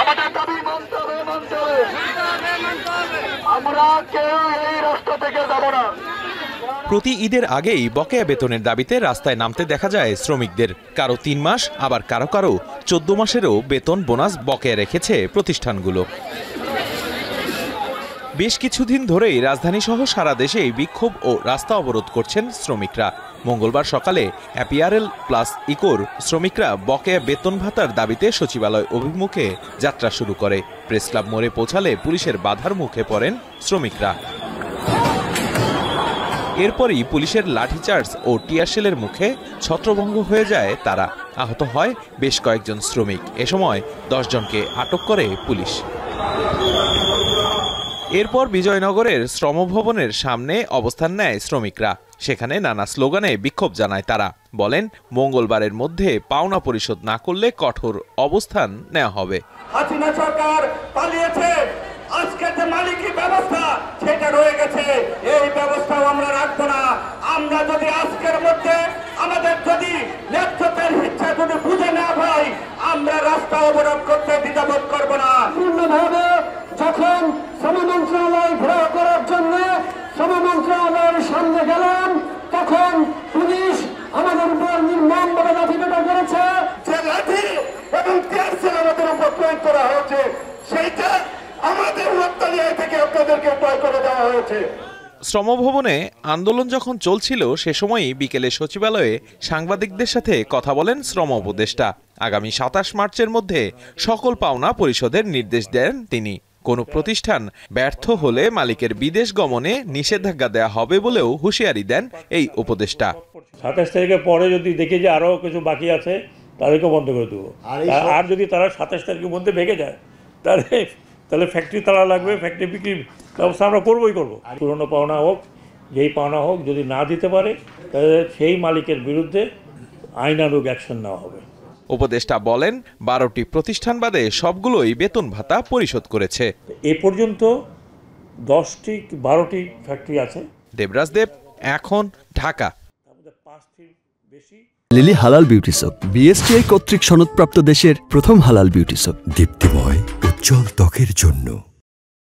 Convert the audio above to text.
আমাদের দাবি মানতে হবে, মানতে হবে। আমরা কেউ এই রাস্তা থেকে যাব না। প্রতি ঈদের আগেই বকেয়া বেতনের দাবিতে রাস্তায় নামতে দেখা যায় শ্রমিকদের। কারো ৩ মাস, আবার কারো কারো ১৪ মাসেরও বেতন বোনাস বকেয়া রেখেছে প্রতিষ্ঠানগুলো। বেশ কিছুদিন ধরেই রাজধানী সহ সারা দেশেই বিক্ষোভ ও রাস্তা অবরোধ করছেন শ্রমিকরা। মঙ্গলবার সকালে অ্যাপিয়ারেল প্লাস ইকোর শ্রমিকরা বকেয়া বেতন ভাতার দাবিতে সচিবালয় অভিমুখে যাত্রা শুরু করে। প্রেস ক্লাব মোড়ে পৌঁছালে পুলিশের বাধার মুখে পড়েন শ্রমিকরা। এরপরই পুলিশের লাঠিচার্জ ও টিয়ারশেলের মুখে ছত্রভঙ্গ হয়ে যায় তারা। আহত হয় বেশ কয়েকজন শ্রমিক। এ সময় 10 জনকে আটক করে পুলিশ। এরপর বিজয়নগরের শ্রমভবনের সামনে অবস্থান নেয় শ্রমিকরা। সেখানে নানা স্লোগানে বিক্ষোভ জানায় তারা। বলেন, মঙ্গলবারের মধ্যে পাওনা পরিশোধ না করলে কঠোর অবস্থান নেওয়া হবে। হাসিনা সরকার পালিয়েছে, আজকে যে মালিকি ব্যবস্থা সেটা রয়ে গেছে, এই ব্যবস্থাও আমরা রাখবো না। আমরা যদি আজকের মধ্যে আমাদের যদি ন্যায্যতার ইচ্ছা যদি বুঝে না হয়, আমরা রাস্তা অবরোধ করতে দ্বিধাবোধ করবো না। পূর্ণভাবে যখন শ্রম মন্ত্রণালয় ঘেরাও করার জন্য শ্রম মন্ত্রণালয়ের সামনে গেলাম, তখন পুলিশ আমাদের উপর নির্মমভাবে লাঠিপেটা করেছে। যে লাঠি এবং টিয়ারশেল আমাদের উপর প্রয়োগ করা হয়েছে, সেইটা আমাদের রক্তালিয়া থেকে আপনাদেরকে উপায় করে দেওয়া হয়েছে। শ্রমভবনে আন্দোলন যখন চলছিল সে সময়ই বিকেলে সচিবালয়ে সাংবাদিকদের সাথে কথা বলেন শ্রম উপদেষ্টা। আগামী ২৭ মার্চের মধ্যে সকল পাওনা পরিশোধের নির্দেশ দেন তিনি। কোনো প্রতিষ্ঠান ব্যর্থ হলে মালিকের বিদেশ গমনে নিষেধাজ্ঞা দেওয়া হবে বলেও হুঁশিয়ারি দেন এই উপদেষ্টা। ২৭ তারিখের পরে যদি দেখি যে আরও কিছু বাকি আছে, তাদেরকে বন্ধ করে দেবো। আর যদি তারা ২৭ তারিখের মধ্যে ভেঙে যায়, তাহলে ফ্যাক্টরি তালা লাগবে, ফ্যাক্টরি বিক্রি ব্যবস্থা আমরা করবোই করবো। পুরনো পাওনা হোক, যেই পাওনা হোক, যদি না দিতে পারে তাহলে সেই মালিকের বিরুদ্ধে আইনানুগ অ্যাকশন নেওয়া হবে। উপদেষ্টা বলেন, ১২টি প্রতিষ্ঠান বাদে সবগুলোই বেতন ভাতা পরিশোধ করেছে। এ পর্যন্ত ১০টি ১২টি ফ্যাক্টরি আছে। দেবরাজ দেব, এখন, ঢাকা। লিলি হালাল বিউটি সোপ, বিএসটিআই কর্তৃক সনদপ্রাপ্ত দেশের প্রথম হালাল বিউটি সোপ, দীপ্তিময় উজ্জ্বল ত্বকের জন্য।